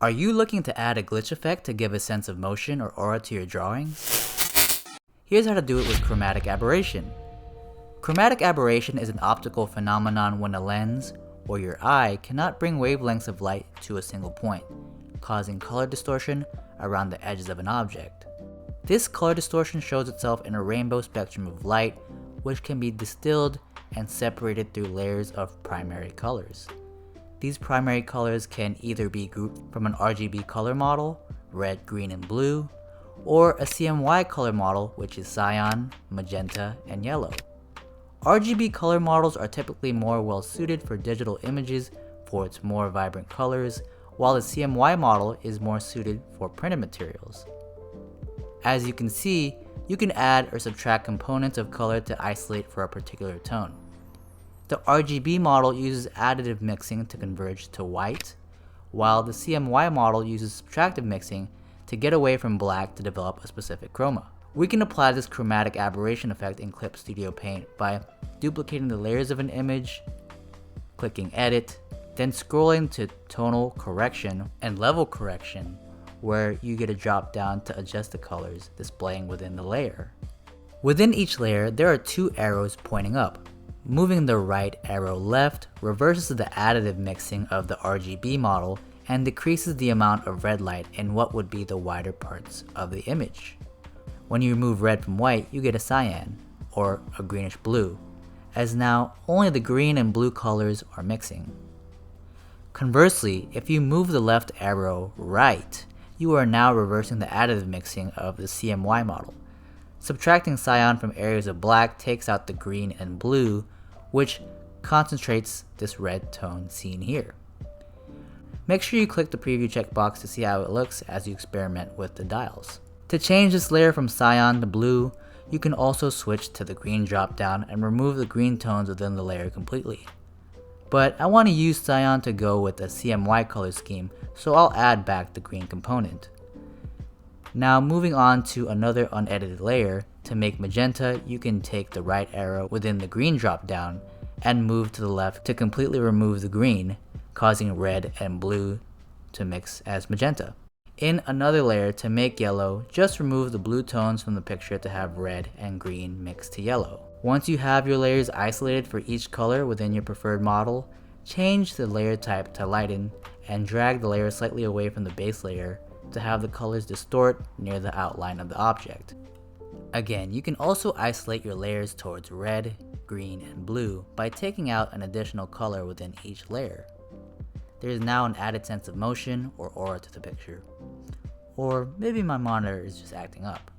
Are you looking to add a glitch effect to give a sense of motion or aura to your drawings? Here's how to do it with Chromatic Aberration. Chromatic aberration is an optical phenomenon when a lens, or your eye, cannot bring wavelengths of light to a single point, causing color distortion around the edges of an object. This color distortion shows itself in a rainbow spectrum of light, which can be distilled and separated through layers of primary colors. These primary colors can either be grouped from an RGB color model, red, green, and blue, or a CMY color model, which is cyan, magenta, and yellow. RGB color models are typically more well suited for digital images for its more vibrant colors, while the CMY model is more suited for printed materials. As you can see, you can add or subtract components of color to isolate for a particular tone. The RGB model uses additive mixing to converge to white, while the CMY model uses subtractive mixing to get away from black to develop a specific chroma. We can apply this chromatic aberration effect in Clip Studio Paint by duplicating the layers of an image, clicking Edit, then scrolling to Tonal Correction and Level Correction, where you get a drop down to adjust the colors displaying within the layer. Within each layer, there are two arrows pointing up. Moving the right arrow left reverses the additive mixing of the RGB model and decreases the amount of red light in what would be the wider parts of the image. When you remove red from white, you get a cyan, or a greenish blue, as now only the green and blue colors are mixing. Conversely, if you move the left arrow right, you are now reversing the additive mixing of the CMY model. Subtracting cyan from areas of black takes out the green and blue, which concentrates this red tone seen here. Make sure you click the preview checkbox to see how it looks as you experiment with the dials. To change this layer from cyan to blue, you can also switch to the green drop-down and remove the green tones within the layer completely. But I want to use cyan to go with a CMY color scheme, so I'll add back the green component. Now moving on to another unedited layer, to make magenta, you can take the right arrow within the green drop-down and move to the left to completely remove the green, causing red and blue to mix as magenta. In another layer, to make yellow, just remove the blue tones from the picture to have red and green mixed to yellow. Once you have your layers isolated for each color within your preferred model, change the layer type to lighten and drag the layer slightly away from the base layer to have the colors distort near the outline of the object. Again, you can also isolate your layers towards red, green, and blue by taking out an additional color within each layer. There is now an added sense of motion or aura to the picture. Or maybe my monitor is just acting up.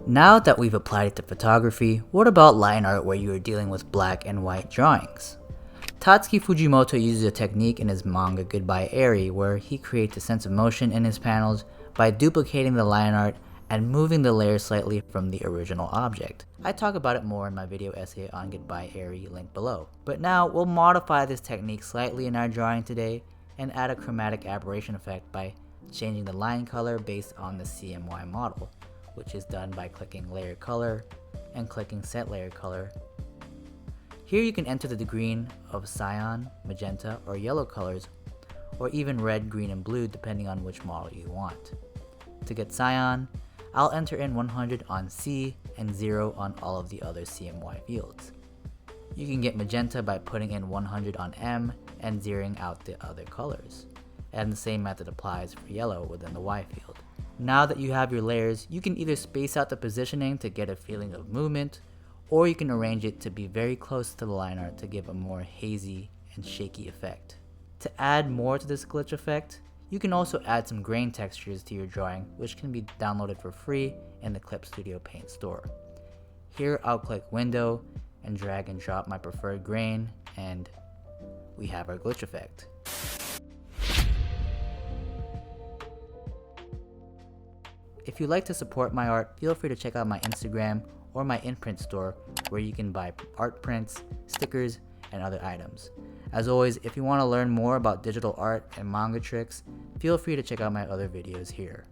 Now that we've applied it to photography, what about line art where you are dealing with black and white drawings? Tatsuki Fujimoto uses a technique in his manga Goodbye Eri where he creates a sense of motion in his panels by duplicating the line art and moving the layer slightly from the original object. I talk about it more in my video essay on Goodbye Eri, linked below. But now we'll modify this technique slightly in our drawing today and add a chromatic aberration effect by changing the line color based on the CMY model, which is done by clicking Layer Color and clicking Set Layer Color. Here you can enter the green of cyan, magenta, or yellow colors, or even red, green, and blue depending on which model you want. To get cyan, I'll enter in 100 on C and 0 on all of the other CMY fields. You can get magenta by putting in 100 on M and zeroing out the other colors. And the same method applies for yellow within the Y field. Now that you have your layers, you can either space out the positioning to get a feeling of movement, or you can arrange it to be very close to the line art to give a more hazy and shaky effect. To add more to this glitch effect, you can also add some grain textures to your drawing, which can be downloaded for free in the Clip Studio Paint store. Here I'll click Window and drag and drop my preferred grain, and we have our glitch effect. If you'd like to support my art, feel free to check out my Instagram or my imprint store where you can buy art prints, stickers, and other items. As always, if you want to learn more about digital art and manga tricks, feel free to check out my other videos here.